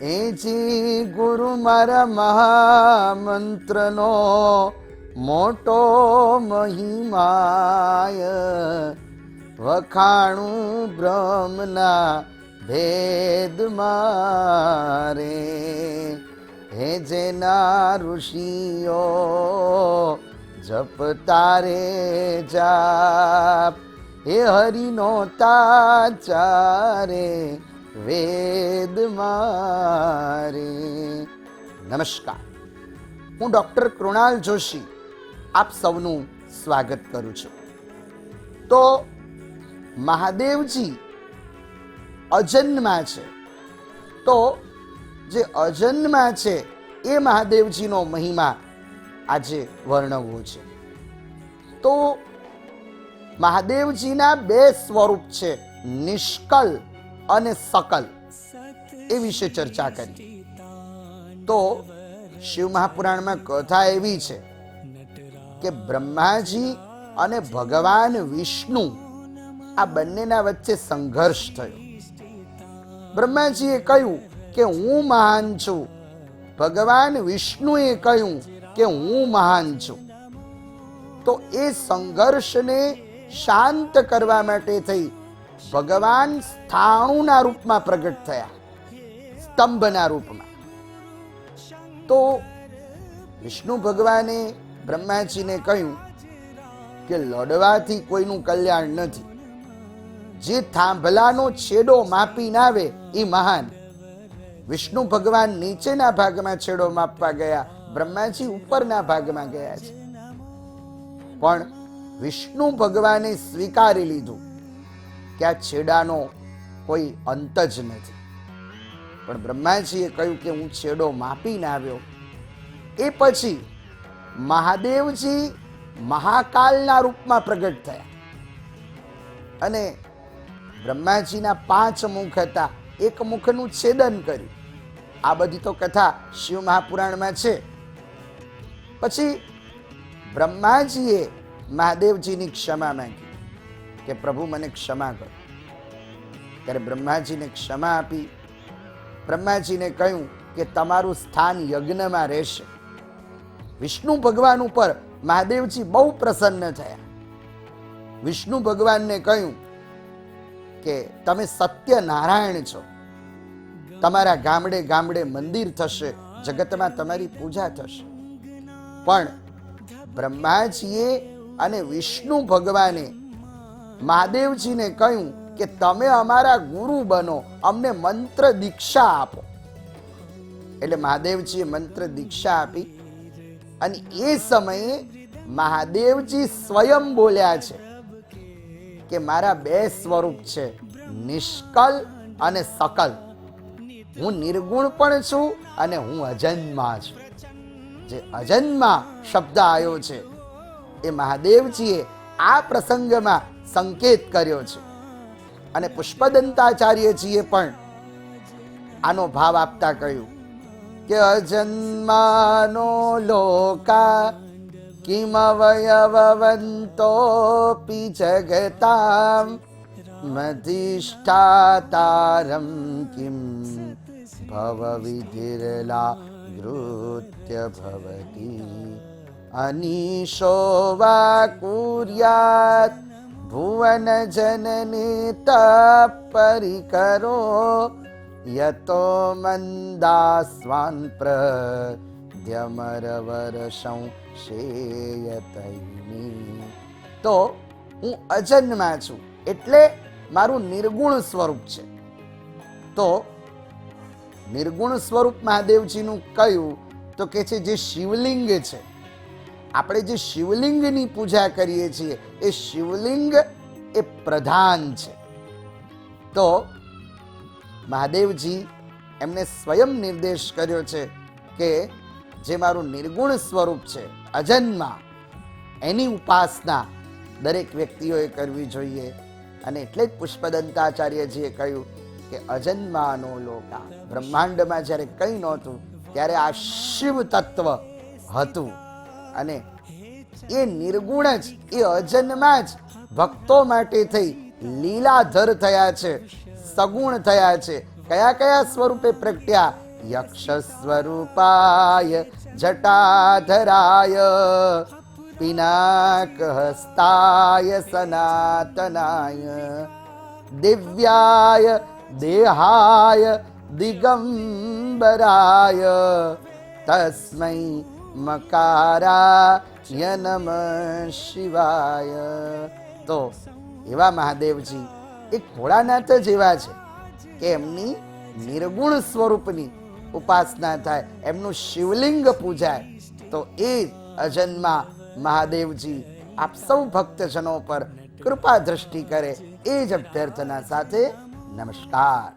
એજી ગુરુ મારા મહામંત્રનો મોટો મહિમાય, વખાણું બ્રહ્મના ભેદ મારે. હે જેના ઋષિઓ જપતા રે જાપ, હે હરિનો તાચારે વેદ મારે. નમસ્કાર, હું ડૉક્ટર કૃણાલ જોશી આપ સૌનું સ્વાગત કરું છું. તો મહાદેવજી અજન્મા છે, તો જે અજન્મા છે એ મહાદેવજીનો મહિમા આજે વર્ણવવો છે. તો મહાદેવજીના બે સ્વરૂપ છે, નિષ્કલ અને સકલ, એ વિશે ચર્ચા કરી. તો શિવ મહાપુરાણમાં કથા એવી છે કે બ્રહ્માજી અને ભગવાન વિષ્ણુ આ બંનેના વચ્ચે સંઘર્ષ થયો. બ્રહ્માજીએ કહ્યું કે હું મહાન છું, ભગવાન વિષ્ણુએ કહ્યું કે હું મહાન છું. તો એ સંઘર્ષને શાંત કરવા માટે થઈ ભગવાન સ્થાણુના રૂપમાં પ્રગટ થયા, સ્તંભના રૂપમાં. તો વિષ્ણુ ભગવાને બ્રહ્માજીને કહ્યું કે લડવાથી કોઈનું કલ્યાણ નથી. જે થાંભલાનો છેડો માપીને આવે એ મહાન. વિષ્ણુ ભગવાન નીચેના ભાગમાં છેડો માપવા ગયા, બ્રહ્માજી ઉપરના ભાગમાં ગયા છે. પણ વિષ્ણુ ભગવાને સ્વીકારી લીધું કે આ છેડાનો કોઈ અંત જ નથી. પણ બ્રહ્માજીએ કહ્યું કે હું છેડો માપીને આવ્યો. એ પછી મહાદેવજી મહાકાલના રૂપમાં પ્રગટ થયા અને બ્રહ્માજીના 5 મુખ હતા, એક મુખનું છેદન કર્યું. આ બધી તો કથા શિવ મહાપુરાણમાં છે. પછી બ્રહ્માજીએ મહાદેવજીની ક્ષમા માંગી કે પ્રભુ મને ક્ષમા કરો. ત્યારે બ્રહ્માજીને ક્ષમા આપી. બ્રહ્માજીને કહ્યું કે તમારું સ્થાન યજ્ઞમાં રહેશે. વિષ્ણુ ભગવાન ઉપર મહાદેવજી બહુ પ્રસન્ન થયા. વિષ્ણુ ભગવાનને કહ્યું કે તમે સત્યનારાયણ છો, તમારા ગામડે ગામડે મંદિર થશે, જગતમાં તમારી પૂજા થશે. પણ બ્રહ્માજીએ અને વિષ્ણુ ભગવાને મહાદેવજીને કહ્યું કે તમે અમારા ગુરુ બનો, અમને મંત્ર દીક્ષા આપો. એટલે મહાદેવજીએ મંત્ર દીક્ષા આપી. અને એ સમયે મહાદેવજી સ્વયં બોલ્યા છે કે મારા 2 સ્વરૂપ છે, નિષ્કલ અને સકલ. હું નિર્ગુણ પણ છું અને હું અજન્મા છું. જે અજન્મા શબ્દ આવ્યો છે એ મહાદેવજીએ આ પ્રસંગમાં સંકેત કર્યો છે. અને પુષ્પદંતાચાર્યજીએ પણ આનો ભાવ આપતા કહ્યું કે અજન્માનો લોકા કિમવયવવંતોપી જગતામ મધિષ્ઠાતારમ કિમ ભવવિધિર્લા નૃત્ય ભવતી અનીશો વા કુર્યાત ભુવન જનની તપરિકરો યતો મંદાસ્વાન પ્રદ્યમરવરસં શેયતૈની. તો હું અજન્મા છું એટલે મારું નિર્ગુણ સ્વરૂપ છે. તો નિર્ગુણ સ્વરૂપ મહાદેવજીનું કયું તો કે છે જે શિવલિંગ છે. આપણે જે શિવલિંગની પૂજા કરીએ છીએ એ શિવલિંગ એ પ્રધાન છે. તો મહાદેવજી એમને સ્વયં નિર્દેશ કર્યો છે કે જે મારું નિર્ગુણ સ્વરૂપ છે, અજન્મા, એની ઉપાસના દરેક વ્યક્તિઓએ કરવી જોઈએ. અને એટલે જ પુષ્પદંતાચાર્યજીએ કહ્યું કે અજન્માનો લોકા. બ્રહ્માંડમાં જ્યારે કંઈ નહોતું ત્યારે આ શિવ તત્વ હતું અને એ નિર્ગુણ જ, એ અજન્મા જ ભક્તો માટે થઈ લીલાધર થયા છે, સગુણ થયા છે. કયા કયા સ્વરૂપે પ્રગટ્યા યક્ષસ્વરૂપાય જટાધરાય પિનાકહસ્તાય સનાતનાય દિવ્યાય દેહાય દિગંબરાય તસ્મૈ મકારાય નમઃ શિવાય. તો એવા મહાદેવજી એક ભોળાનાથ જ એવા છે કે એમની નિર્ગુણ સ્વરૂપની ઉપાસના થાય, એમનું શિવલિંગ પૂજાય. તો એ અજન્મા મહાદેવજી આપ સૌ ભક્તજનો પર કૃપા દ્રષ્ટિ કરે, એ જ અભ્યર્થના સાથે નમસ્કાર.